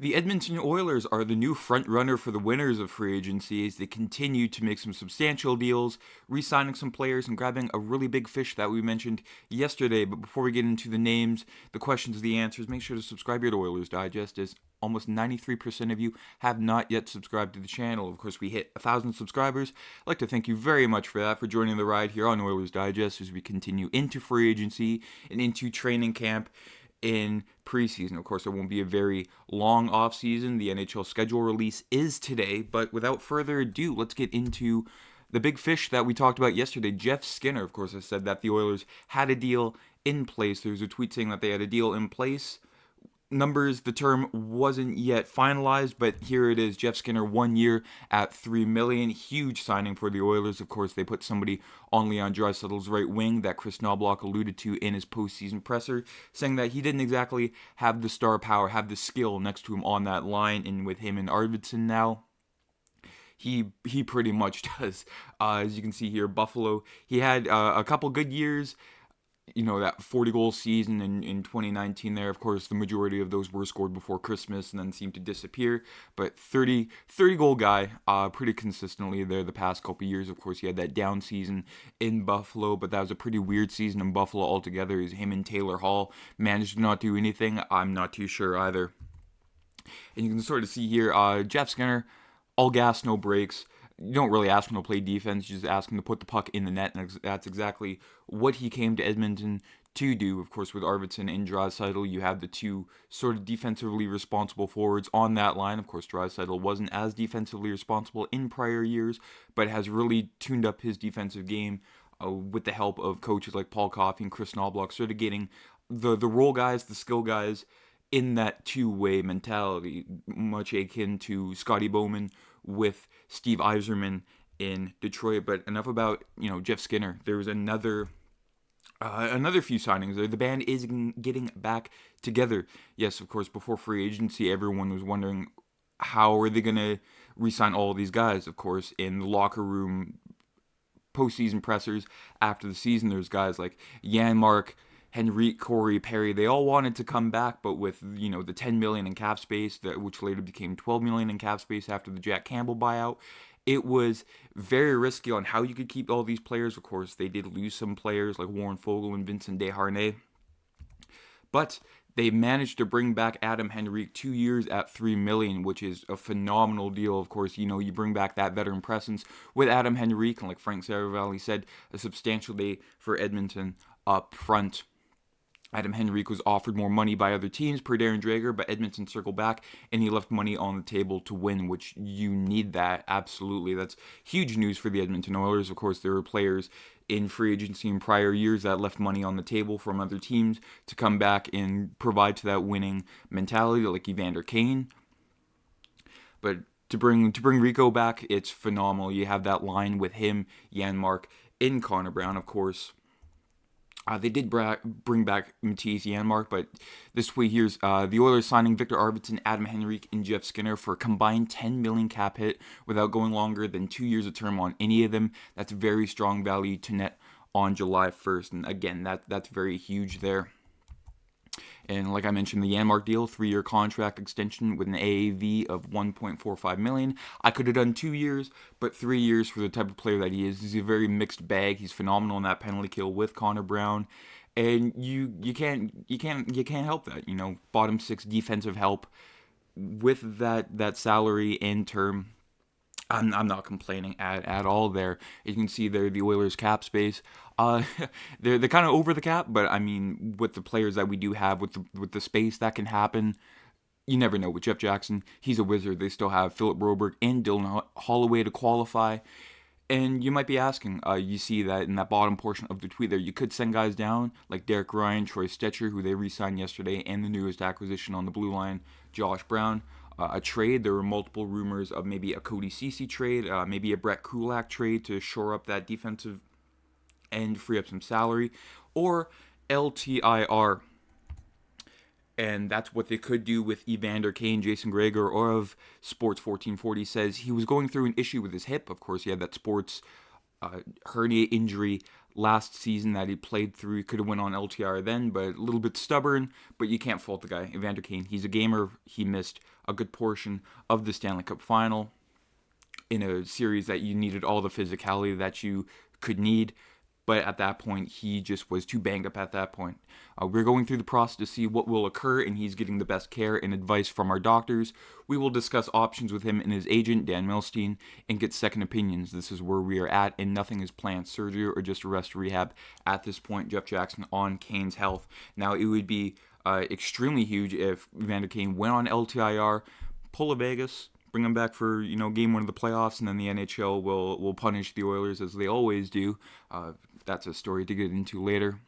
The Edmonton Oilers are the new front runner for the winners of free agency as they continue to make some substantial deals, re-signing some players and grabbing a really big fish that we mentioned yesterday. But before we get into the names, the questions, the answers, make sure to subscribe here to Oilers Digest, as almost 93% of you have not yet subscribed to the channel. Of course, we hit 1,000 subscribers. I'd like to thank you very much for that, for joining the ride here on Oilers Digest as we continue into free agency and into training camp in preseason. Of course, there won't be a very long offseason. The NHL schedule release is today, but without further ado, let's get into the big fish that we talked about yesterday. Jeff Skinner, of course, has said that the Oilers had a deal in place. There's a tweet saying that they had a deal in place. Numbers, the term wasn't yet finalized, but here it is. Jeff Skinner, 1 year at $3 million. Huge signing for the Oilers. Of course, they put somebody on Leon Draisaitl's right wing that Kris Knoblauch alluded to in his postseason presser, saying that he didn't exactly have the star power, have the skill next to him on that line, and with him and Arvidsson now, he pretty much does. As you can see here, Buffalo, he had a couple good years. You know, that 40-goal season in 2019 there. Of course, the majority of those were scored before Christmas and then seemed to disappear. But 30-goal guy, pretty consistently there the past couple years. Of course, he had that down season in Buffalo, but that was a pretty weird season in Buffalo altogether. Him and Taylor Hall managed to not do anything. I'm not too sure either. And you can sort of see here, Jeff Skinner, all gas, no brakes. You don't really ask him to play defense, you just ask him to put the puck in the net, and that's exactly what he came to Edmonton to do. Of course, with Arvidsson and Draisaitl, you have the two sort of defensively responsible forwards on that line. Of course, Draisaitl wasn't as defensively responsible in prior years, but has really tuned up his defensive game with the help of coaches like Paul Coffey and Kris Knoblauch, sort of getting the role guys, the skill guys, in that two-way mentality, much akin to Scotty Bowman with Steve Yzerman in Detroit. But enough about, Jeff Skinner. There was another few signings. The band is getting back together. Yes, of course, before free agency, everyone was wondering how are they going to re-sign all these guys. Of course, in the locker room, postseason pressers after the season, there's guys like Janmark, Henrique, Corey, Perry, they all wanted to come back, but with, the $10 million in cap space, which later became $12 million in cap space after the Jack Campbell buyout, it was very risky on how you could keep all these players. Of course, they did lose some players like Warren Foegele and Vincent Desharnais, but they managed to bring back Adam Henrique 2 years at $3 million, which is a phenomenal deal. Of course, you bring back that veteran presence with Adam Henrique, and like Frank Saravalli said, a substantial day for Edmonton up front. Adam Henrique was offered more money by other teams per Darren Dreger, but Edmonton circled back and he left money on the table to win, which you need that, absolutely. That's huge news for the Edmonton Oilers. Of course, there were players in free agency in prior years that left money on the table from other teams to come back and provide to that winning mentality, like Evander Kane. But to bring Rico back, it's phenomenal. You have that line with him, Janmark, and Connor Brown, of course. They did bring back Mattias Janmark, but this tweet here's the Oilers signing Victor Arvidsson, Adam Henrique, and Jeff Skinner for a combined $10 million cap hit without going longer than 2 years of term on any of them. That's very strong value to net on July 1st, and again, that's very huge there. And like I mentioned, the Janmark deal, 3-year contract extension with an AAV of $1.45 million. I could have done 2 years, but 3 years for the type of player that he is. He's a very mixed bag. He's phenomenal in that penalty kill with Connor Brown, and you can't help that. Bottom six defensive help with that salary and term. I'm not complaining at all there. You can see there the Oilers cap space. They're kind of over the cap, but I mean, with the players that we do have, with the space that can happen, you never know. With Jeff Jackson, he's a wizard. They still have Philip Broberg and Dylan Holloway to qualify. And you might be asking, you see that in that bottom portion of the tweet there, you could send guys down like Derek Ryan, Troy Stetcher, who they re-signed yesterday, and the newest acquisition on the blue line, Josh Brown. A trade. There were multiple rumors of maybe a Cody Ceci trade, maybe a Brett Kulak trade to shore up that defensive end, free up some salary, or LTIR. And that's what they could do with Evander Kane. Jason Gregor of Sports 1440 says he was going through an issue with his hip. Of course, he had that sports hernia injury last season that he played through. He could have went on LTIR then, but a little bit stubborn. But you can't fault the guy, Evander Kane. He's a gamer. He missed a good portion of the Stanley Cup final in a series that you needed all the physicality that you could need. But at that point, he just was too banged up at that point. We're going through the process to see what will occur, and he's getting the best care and advice from our doctors. We will discuss options with him and his agent, Dan Milstein, and get second opinions. This is where we are at, and nothing is planned, surgery or just a rest rehab at this point. Jeff Jackson on Kane's health. Now, it would be extremely huge if Evander Kane went on LTIR, pull a Vegas, bring him back for game one of the playoffs, and then the NHL will punish the Oilers as they always do. That's a story to get into later.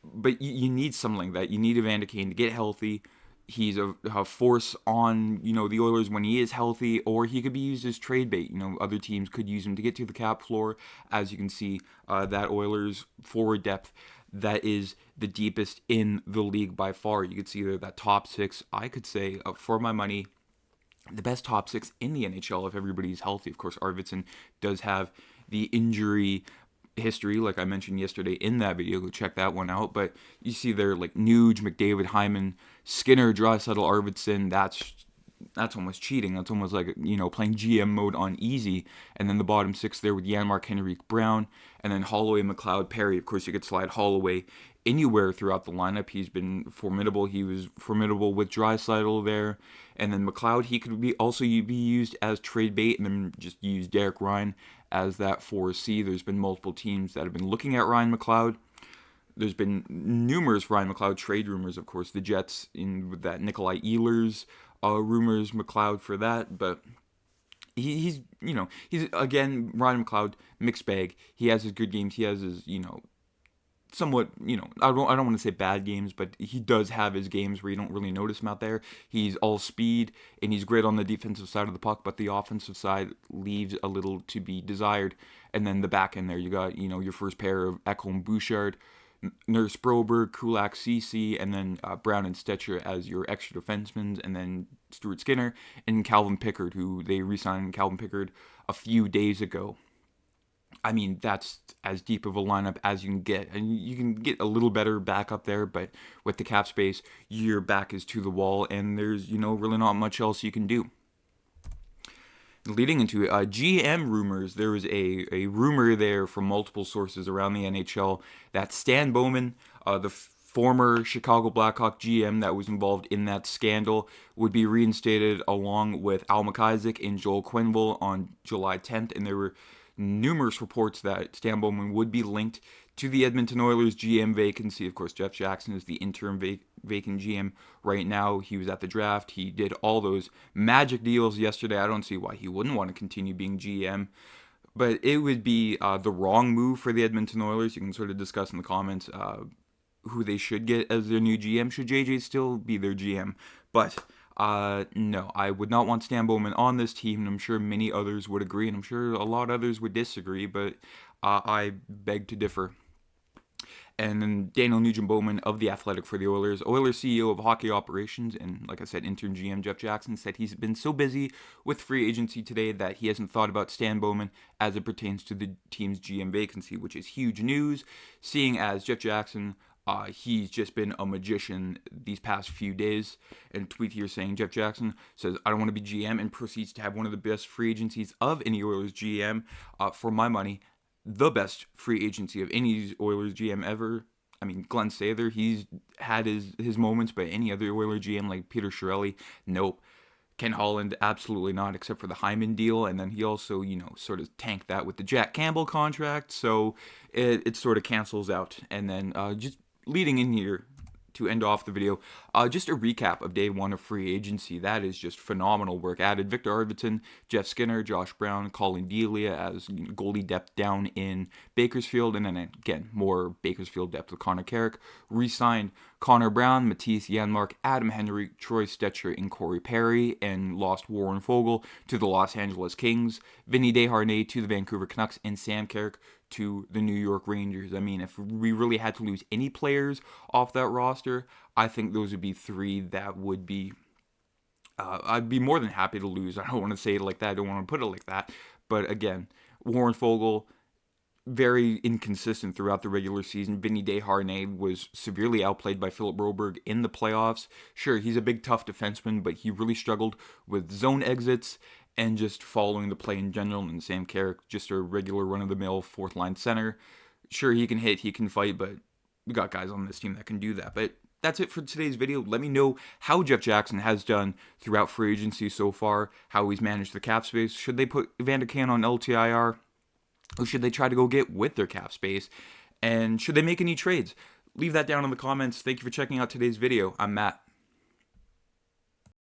But you need something like that. You need Evander Kane to get healthy. He's a force on the Oilers when he is healthy, or he could be used as trade bait. Other teams could use him to get to the cap floor. As you can see, that Oilers forward depth, that is the deepest in the league by far. You could see there that top six. I could say, for my money, the best top six in the NHL if everybody's healthy. Of course, Arvidsson does have the injury history, like I mentioned yesterday in that video. Go check that one out. But you see there like Nuge, McDavid, Hyman, Skinner, Draisaitl, Arvidsson. That's almost cheating. That's almost like playing GM mode on easy. And then the bottom six there with Janmark, Henrique, Brown, and then Holloway, McLeod, Perry. Of course, you could slide Holloway anywhere throughout the lineup. He's been formidable. He was formidable with Draisaitl there. And then McLeod, he could be used as trade bait, and then just use Derek Ryan as that 4C. There's been multiple teams that have been looking at Ryan McLeod. There's been numerous Ryan McLeod trade rumors, of course. The Jets in that Nikolai Ehlers rumors, McLeod for that, but he's again, Ryan McLeod, mixed bag. He has his good games. He has his somewhat, I don't want to say bad games, but he does have his games where you don't really notice him out there. He's all speed, and he's great on the defensive side of the puck, but the offensive side leaves a little to be desired. And then the back end there, you got, your first pair of Ekholm, Bouchard, Nurse Broberg, Kulak, Ceci, and then Brown and Stetcher as your extra defensemen, and then Stuart Skinner and Calvin Pickard, who they re-signed Calvin Pickard a few days ago. I mean, that's as deep of a lineup as you can get. And you can get a little better back up there, but with the cap space, your back is to the wall, and there's, really not much else you can do. Leading into GM rumors, there was a rumor there from multiple sources around the NHL that Stan Bowman, the former Chicago Blackhawk GM that was involved in that scandal, would be reinstated along with Al McIsaac and Joel Quenneville on July 10th, and there were numerous reports that Stan Bowman would be linked to the Edmonton Oilers GM vacancy. Of course, Jeff Jackson is the interim vacant GM right now. He was at the draft. He did all those magic deals yesterday. I don't see why he wouldn't want to continue being GM. But it would be the wrong move for the Edmonton Oilers. You can sort of discuss in the comments who they should get as their new GM. Should JJ still be their GM? But no, I would not want Stan Bowman on this team, and I'm sure many others would agree, and I'm sure a lot of others would disagree, but I beg to differ. And then Daniel Nugent-Bowman of The Athletic for the Oilers CEO of hockey operations, and like I said, interim GM Jeff Jackson, said he's been so busy with free agency today that he hasn't thought about Stan Bowman as it pertains to the team's GM vacancy, which is huge news, seeing as Jeff Jackson, he's just been a magician these past few days. And a tweet here saying Jeff Jackson says, I don't want to be GM, and proceeds to have one of the best free agencies of any Oilers GM. For my money, the best free agency of any Oilers GM ever. I mean, Glenn Sather, he's had his moments, but any other Oilers GM like Peter Chiarelli, nope. Ken Holland, absolutely not, except for the Hyman deal. And then he also, sort of tanked that with the Jack Campbell contract. So it sort of cancels out. And then just leading in here to end off the video, just a recap of day one of free agency. That is just phenomenal work. Added Victor Arvidsson, Jeff Skinner, Josh Brown, Colin Delia as goalie depth down in Bakersfield, and then again more Bakersfield depth with Connor McDavid. Re-signed Connor Brown, Mattias Janmark, Adam Henrik, Troy Stetcher, and Corey Perry, and lost Warren Fogle to the Los Angeles Kings, Vinny Desharnais to the Vancouver Canucks, and Sam Carrick to the New York Rangers. I mean, if we really had to lose any players off that roster, I think those would be three that would be, I'd be more than happy to lose. I don't want to say it like that. I don't want to put it like that. But again, Warren Fogle, very inconsistent throughout the regular season. Vinny Desharnais was severely outplayed by Philip Broberg in the playoffs. Sure, he's a big, tough defenseman, but he really struggled with zone exits and just following the play in general. And Sam Carrick, just a regular run-of-the-mill fourth-line center. Sure, he can hit, he can fight, but we got guys on this team that can do that. But that's it for today's video. Let me know how Jeff Jackson has done throughout free agency so far, how he's managed the cap space. Should they put Evander Kane on LTIR? Who should they try to go get with their cap space? And should they make any trades? Leave that down in the comments. Thank you for checking out today's video. I'm Matt.